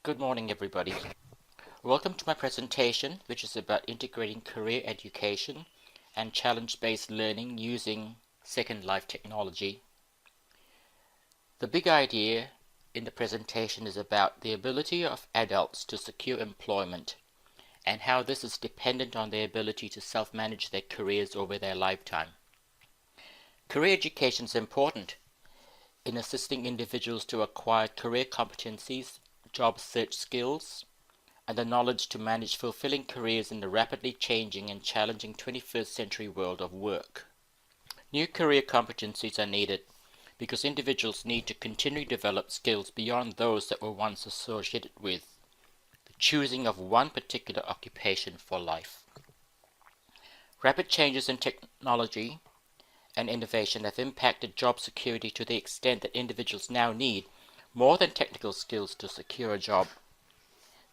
Good morning, everybody. Welcome to my presentation, which is about integrating career education and challenge-based learning using Second Life technology. The big idea in the presentation is about the ability of adults to secure employment and how this is dependent on their ability to self-manage their careers over their lifetime. Career education is important in assisting individuals to acquire career competencies, job search skills, and the knowledge to manage fulfilling careers in the rapidly changing and challenging 21st century world of work. New career competencies are needed because individuals need to continually develop skills beyond those that were once associated with the choosing of one particular occupation for life. Rapid changes in technology and innovation have impacted job security to the extent that individuals now need more than technical skills to secure a job.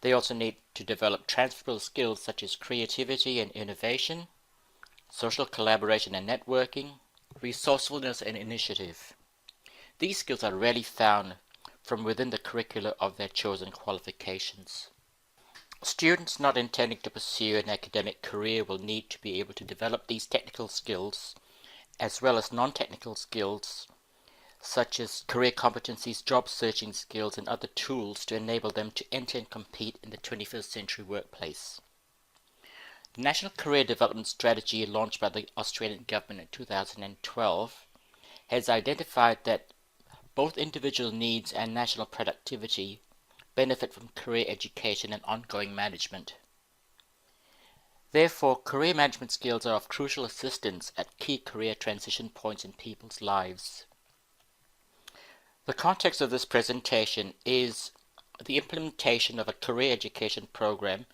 They also need to develop transferable skills such as creativity and innovation, social collaboration and networking, resourcefulness and initiative. These skills are rarely found from within the curricula of their chosen qualifications. Students not intending to pursue an academic career will need to be able to develop these technical skills as well as non-technical skills such as career competencies, job searching skills, and other tools to enable them to enter and compete in the 21st century workplace. The National Career Development Strategy, launched by the Australian government in 2012, has identified that both individual needs and national productivity benefit from career education and ongoing management. Therefore, career management skills are of crucial assistance at key career transition points in people's lives. The context of this presentation is the implementation of a career education program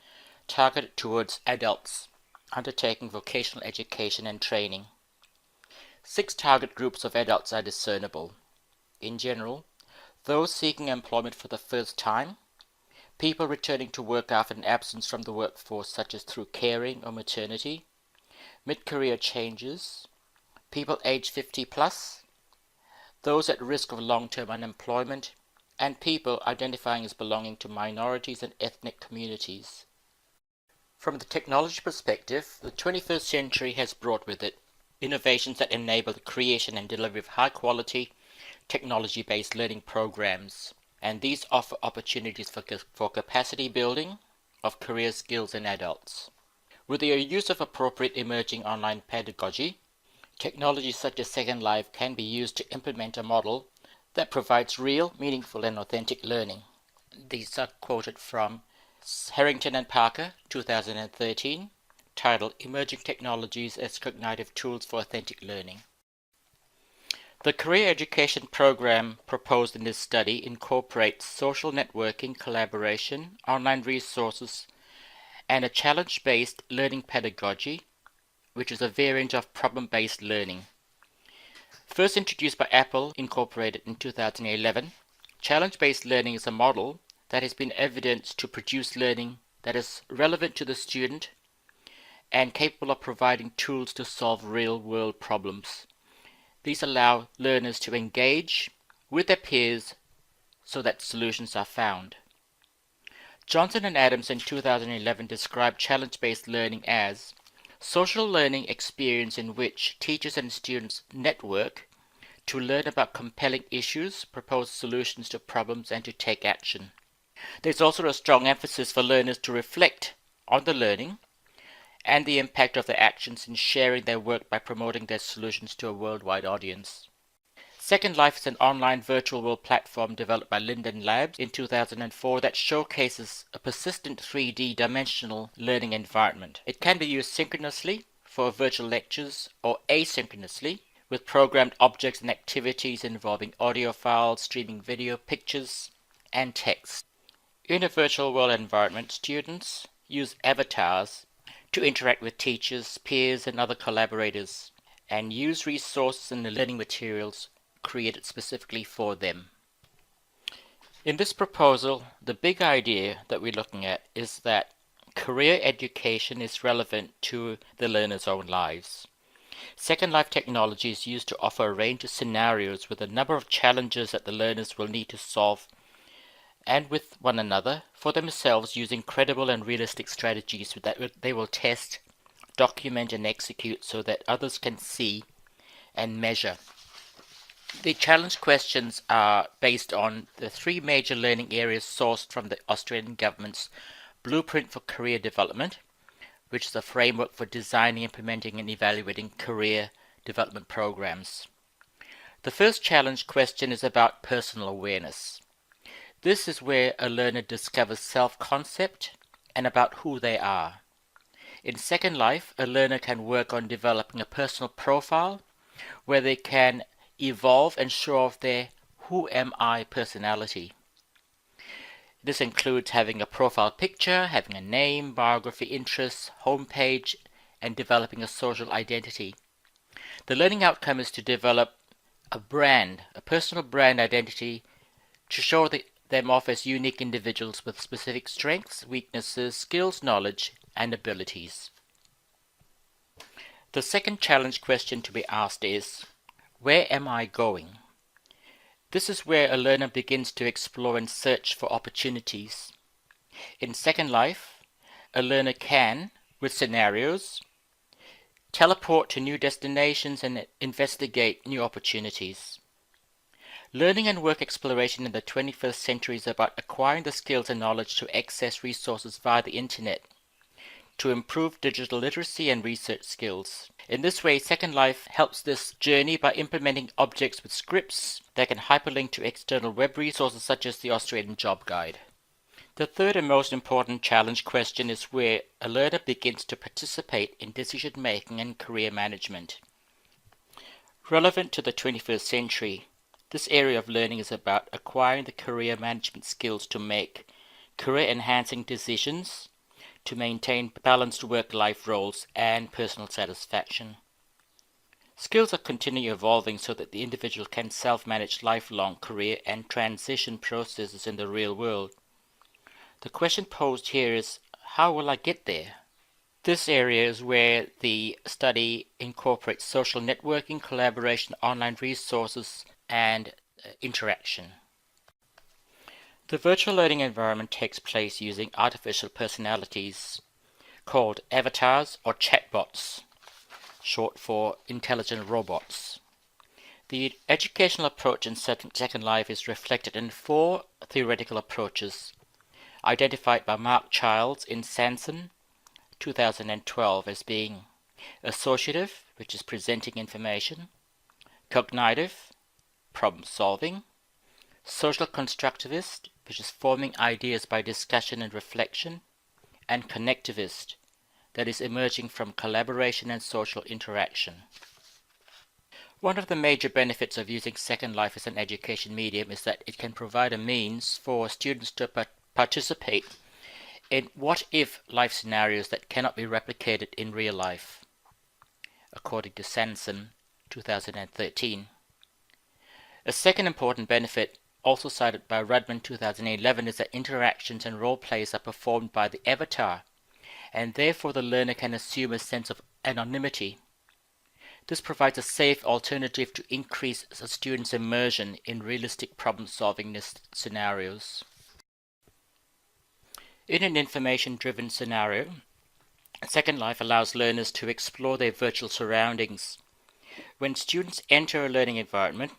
targeted towards adults undertaking vocational education and training. 6 target groups of adults are discernible. In general, those seeking employment for the first time, people returning to work after an absence from the workforce such as through caring or maternity, mid-career changes, people aged 50 plus, those at risk of long-term unemployment, and people identifying as belonging to minorities and ethnic communities. From the technology perspective, the 21st century has brought with it innovations that enable the creation and delivery of high-quality, technology-based learning programs, and these offer opportunities for capacity building of career skills in adults. With the use of appropriate emerging online pedagogy, technology such as Second Life can be used to implement a model that provides real, meaningful, and authentic learning. These are quoted from Harrington and Parker, 2013, titled Emerging Technologies as Cognitive Tools for Authentic Learning. The career education program proposed in this study incorporates social networking, collaboration, online resources, and a challenge-based learning pedagogy, which is a variant of problem-based learning. First introduced by Apple Incorporated in 2011, challenge-based learning is a model that has been evidenced to produce learning that is relevant to the student and capable of providing tools to solve real-world problems. These allow learners to engage with their peers so that solutions are found. Johnson and Adams in 2011 described challenge-based learning as social learning experience in which teachers and students network to learn about compelling issues, propose solutions to problems, and to take action. There's also a strong emphasis for learners to reflect on the learning and the impact of their actions in sharing their work by promoting their solutions to a worldwide audience. Second Life is an online virtual world platform developed by Linden Labs in 2004 that showcases a persistent 3D dimensional learning environment. It can be used synchronously for virtual lectures or asynchronously with programmed objects and activities involving audio files, streaming video, pictures, and text. In a virtual world environment, students use avatars to interact with teachers, peers, and other collaborators, and use resources and the learning materials created specifically for them. In this proposal, the big idea that we're looking at is that career education is relevant to the learner's own lives. Second Life technology is used to offer a range of scenarios with a number of challenges that the learners will need to solve and with one another for themselves using credible and realistic strategies that they will test, document, and execute so that others can see and measure. The challenge questions are based on the three major learning areas sourced from the Australian government's Blueprint for Career Development, which is a framework for designing, implementing, and evaluating career development programs. The first challenge question is about personal awareness. This is where a learner discovers self-concept and about who they are. In Second Life, a learner can work on developing a personal profile where they can evolve and show off their "who am I" personality. This includes having a profile picture, having a name, biography, interests, homepage, and developing a social identity. The learning outcome is to develop a brand, a personal brand identity to show them off as unique individuals with specific strengths, weaknesses, skills, knowledge, and abilities. The second challenge question to be asked is, where am I going? This is where a learner begins to explore and search for opportunities. In Second Life, a learner can, with scenarios, teleport to new destinations and investigate new opportunities. Learning and work exploration in the 21st century is about acquiring the skills and knowledge to access resources via the internet, to improve digital literacy and research skills. In this way, Second Life helps this journey by implementing objects with scripts that can hyperlink to external web resources such as the Australian Job Guide. The third and most important challenge question is where a learner begins to participate in decision making and career management. Relevant to the 21st century, this area of learning is about acquiring the career management skills to make career-enhancing decisions, to maintain balanced work-life roles and personal satisfaction. Skills are continually evolving so that the individual can self-manage lifelong career and transition processes in the real world. The question posed here is, how will I get there? This area is where the study incorporates social networking, collaboration, online resources, and interaction. The virtual learning environment takes place using artificial personalities called avatars or chatbots, short for intelligent robots. The educational approach in Second Life is reflected in four theoretical approaches identified by Mark Childs in Sanson, 2012, as being associative, which is presenting information, cognitive, problem solving, social constructivist, which is forming ideas by discussion and reflection, and connectivist, that is emerging from collaboration and social interaction. One of the major benefits of using Second Life as an education medium is that it can provide a means for students to participate in what-if life scenarios that cannot be replicated in real life, according to Sanson, 2013. A second important benefit, also cited by Rudman 2011, is that interactions and role plays are performed by the avatar, and therefore the learner can assume a sense of anonymity. This provides a safe alternative to increase a student's immersion in realistic problem-solving scenarios. In an information-driven scenario, Second Life allows learners to explore their virtual surroundings. When students enter a learning environment,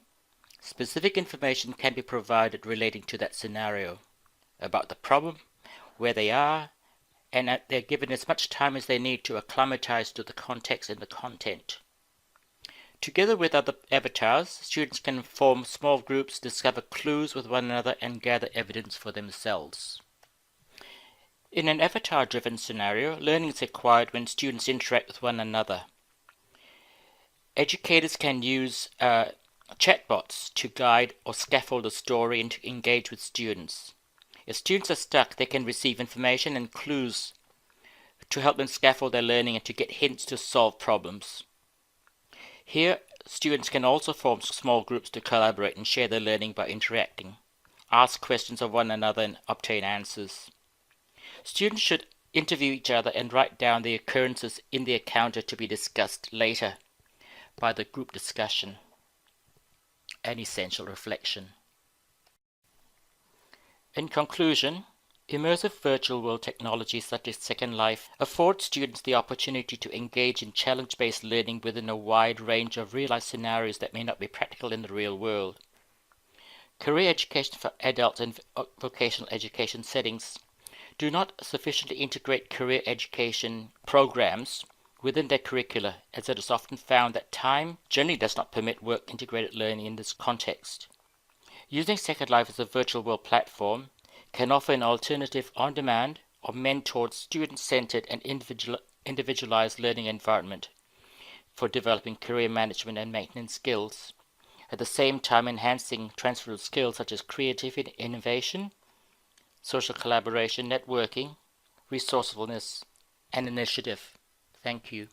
specific information can be provided relating to that scenario, about the problem, where they are, and they're given as much time as they need to acclimatize to the context and the content. Together with other avatars, students can form small groups, discover clues with one another, and gather evidence for themselves. In an avatar-driven scenario, learning is acquired when students interact with one another. Educators can use chatbots to guide or scaffold a story and to engage with students. If students are stuck, they can receive information and clues to help them scaffold their learning and to get hints to solve problems. Here, students can also form small groups to collaborate and share their learning by interacting, ask questions of one another, and obtain answers. Students should interview each other and write down the occurrences in the encounter to be discussed later by the group discussion and essential reflection. In conclusion, immersive virtual world technologies such as Second Life afford students the opportunity to engage in challenge-based learning within a wide range of real-life scenarios that may not be practical in the real world. Career education for adults and vocational education settings do not sufficiently integrate career education programs within their curricula, as it is often found that time generally does not permit work-integrated learning in this context. Using Second Life as a virtual world platform can offer an alternative on-demand or mentored, student-centered and individualized learning environment for developing career management and maintenance skills, at the same time enhancing transferable skills such as creativity, innovation, social collaboration, networking, resourcefulness, and initiative. Thank you.